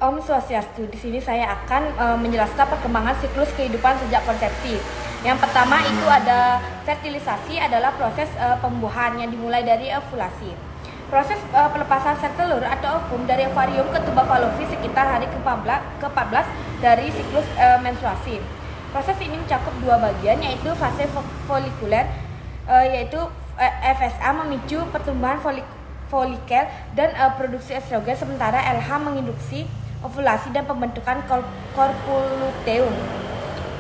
Om Swastiastu. Di sini saya akan menjelaskan perkembangan siklus kehidupan sejak konsepsi. Yang pertama itu ada fertilisasi, adalah proses pembuahan yang dimulai dari ovulasi. Proses pelepasan sel telur atau ovum dari ovarium ke tuba falopi sekitar hari ke-14 dari siklus menstruasi. Proses ini mencakup dua bagian, yaitu fase folikuler, yaitu FSA memicu pertumbuhan folikel dan produksi estrogen, sementara LH menginduksi ovulasi dan pembentukan korpuluteum.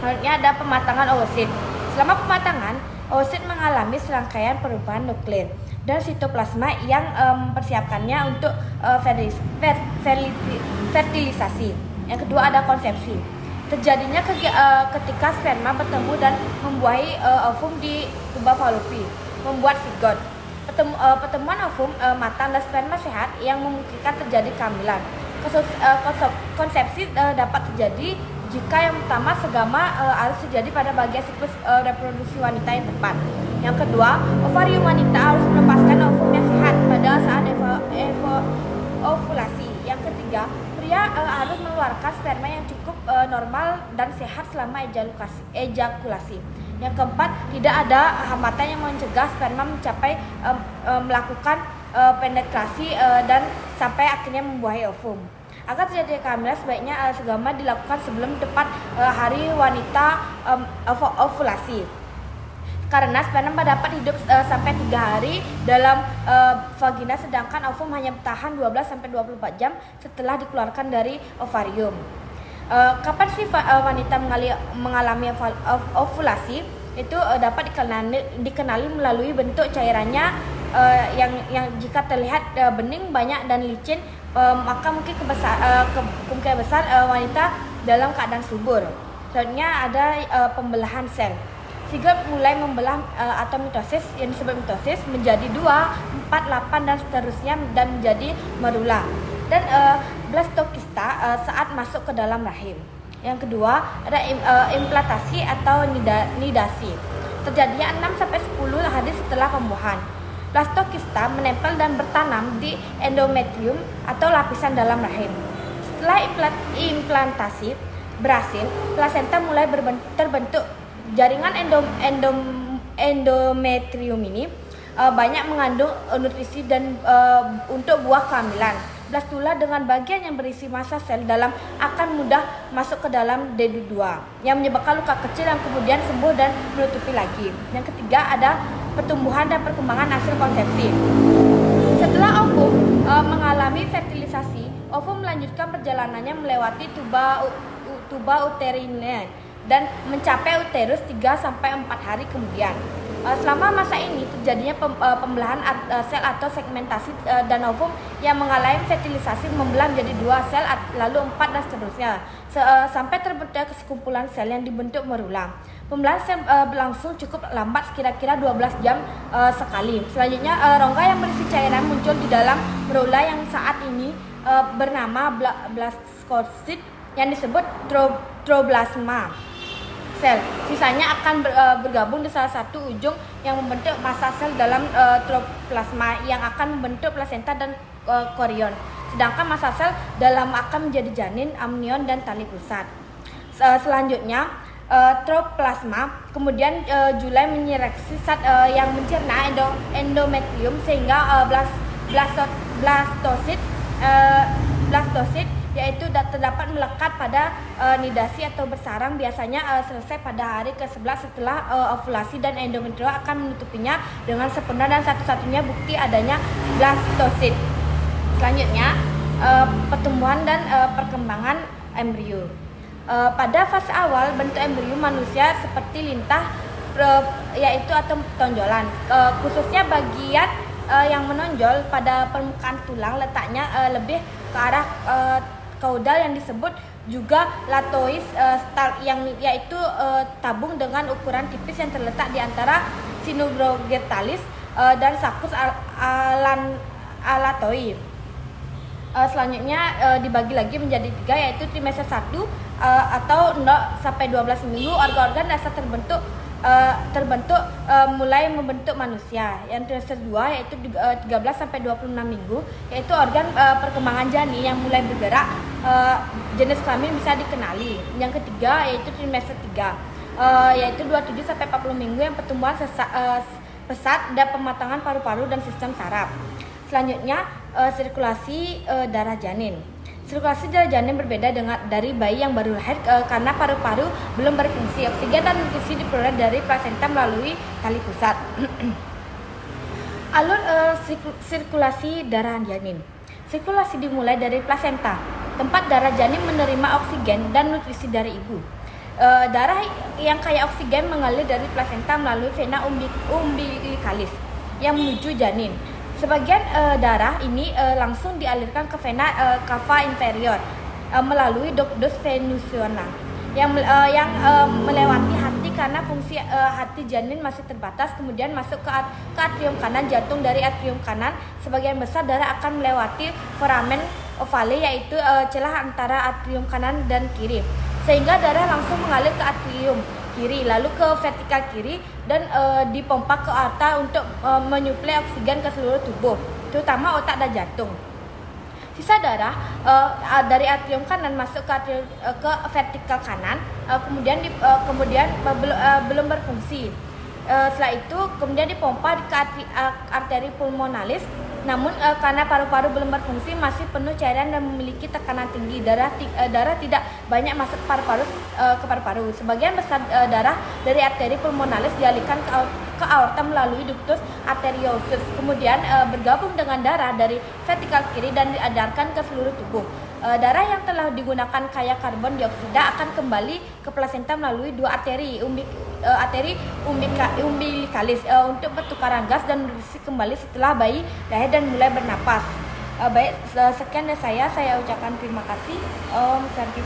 Selanjutnya ada pematangan oosit. Selama pematangan, oosit mengalami serangkaian perubahan nuklir dan sitoplasma yang mempersiapkannya untuk fertilisasi. Yang kedua ada konsepsi. Terjadinya ketika sperma bertemu dan membuahi ovum di tuba falopi, membuat zigot. Pertemuan ovum matang dan sperma sehat yang memungkinkan terjadi kehamilan. Konsepsi dapat terjadi jika yang pertama segama harus terjadi pada bagian siklus reproduksi wanita yang tepat. Yang kedua, ovarium wanita harus melepaskan ovum yang sehat pada saat ovulasi. Yang ketiga, pria harus mengeluarkan sperma yang cukup normal dan sehat selama ejakulasi. Yang keempat, tidak ada hambatan yang mencegah sperma mencapai melakukan penetrasi dan sampai akhirnya membuahi ovum. Agar terjadi kehamilan, sebaiknya segama dilakukan sebelum tepat hari wanita ovulasi. Karena sperma dapat hidup sampai 3 hari dalam vagina, sedangkan ovum hanya bertahan 12-24 jam setelah dikeluarkan dari ovarium. Kapan sih wanita mengalami ovulasi? Itu dapat dikenali melalui bentuk cairannya yang jika terlihat bening, banyak dan licin, maka mungkin kemungkinan besar wanita dalam keadaan subur. Selanjutnya ada pembelahan sel. Zigot mulai membelah atau mitosis, yang disebut mitosis, menjadi 2, 4, 8 dan seterusnya dan menjadi merula. Dan blastokista saat masuk ke dalam rahim. Yang kedua ada implantasi atau nidasi. Terjadinya 6-10 hari setelah pembuahan. Blastokista menempel dan bertanam di endometrium atau lapisan dalam rahim. Setelah implantasi berhasil, plasenta mulai terbentuk. Jaringan endometrium ini banyak mengandung nutrisi dan untuk buah kehamilan. Blastula dengan bagian yang berisi massa sel dalam akan mudah masuk ke dalam D2 yang menyebabkan luka kecil yang kemudian sembuh dan menutupi lagi. Yang ketiga ada pertumbuhan dan perkembangan hasil konsepsi. Setelah ovum mengalami fertilisasi, ovum melanjutkan perjalanannya melewati tuba uterina dan mencapai uterus 3-4 hari kemudian. Selama masa ini terjadinya pembelahan sel atau segmentasi dan ovum yang mengalami fertilisasi membelah menjadi 2 sel, lalu 4 dan seterusnya sampai terbentuk sekumpulan sel yang dibentuk merula. Pembelahan sel berlangsung cukup lambat, kira-kira 12 jam sekali. Selanjutnya rongga yang berisi cairan muncul di dalam merula yang saat ini bernama blastosit yang disebut trophoblasma sel. Sisanya akan bergabung di salah satu ujung yang membentuk massa sel dalam troplasma yang akan membentuk plasenta dan korion. Sedangkan massa sel dalam akan menjadi janin, amnion dan tali pusat. Selanjutnya troplasma kemudian Julai menyeleksi yang mencerna endometrium sehingga blastosit yaitu terdapat melekat pada nidasi atau bersarang, biasanya selesai pada hari ke-11 setelah ovulasi, dan endometrium akan menutupinya dengan sempurna dan satu-satunya bukti adanya blastosit. Selanjutnya pertumbuhan dan perkembangan embrio. Pada fase awal bentuk embrio manusia seperti lintah yaitu atau tonjolan, khususnya bagian yang menonjol pada permukaan tulang letaknya lebih ke arah kaudal yang disebut juga latois yang yaitu tabung dengan ukuran tipis yang terletak di antara sinovigertalis dan saccus alatoi. Selanjutnya dibagi lagi menjadi 3, yaitu trimester 1 atau 0-12 minggu organ-organ dasar terbentuk mulai membentuk manusia. Yang trimester 2 yaitu 13-26 minggu, yaitu organ perkembangan janin yang mulai bergerak jenis kelamin bisa dikenali. Yang ketiga yaitu trimester 3, yaitu 27 sampai 40 minggu yang pertumbuhan pesat dan pematangan paru-paru dan sistem saraf. Selanjutnya sirkulasi darah janin. Sirkulasi darah janin berbeda dari bayi yang baru lahir karena paru-paru belum berfungsi. Oksigen dan nutrisi diperoleh dari plasenta melalui tali pusat. Alur sirkulasi darah janin. Sirkulasi dimulai dari plasenta, tempat darah janin menerima oksigen dan nutrisi dari ibu. Darah yang kaya oksigen mengalir dari plasenta melalui vena umbilicalis yang menuju janin. Sebagian darah ini langsung dialirkan ke vena cava inferior melalui ductus venosus yang melewati hati karena fungsi hati janin masih terbatas, kemudian masuk ke atrium kanan jantung. Dari atrium kanan sebagian besar darah akan melewati foramen ovale, yaitu celah antara atrium kanan dan kiri, sehingga darah langsung mengalir ke atrium kiri, lalu ke vertikal kiri dan dipompa ke aorta untuk menyuplai oksigen ke seluruh tubuh, terutama otak dan jantung. Sisa darah dari atrium kanan masuk ke vertikal kanan, kemudian belum berfungsi. Setelah itu kemudian dipompa ke arteri pulmonalis. Namun karena paru-paru belum berfungsi, masih penuh cairan dan memiliki tekanan tinggi, darah tidak banyak masuk ke paru-paru. Sebagian besar darah dari arteri pulmonalis dialihkan ke aorta melalui ductus arteriosus, kemudian bergabung dengan darah dari vertikal kiri dan diedarkan ke seluruh tubuh. Darah yang telah digunakan kaya karbon dioksida akan kembali ke plasenta melalui dua arteri umbilicalis untuk pertukaran gas dan nutrisi kembali setelah bayi lahir dan mulai bernapas. Baik, sekian dari saya ucapkan terima kasih. Om Santi.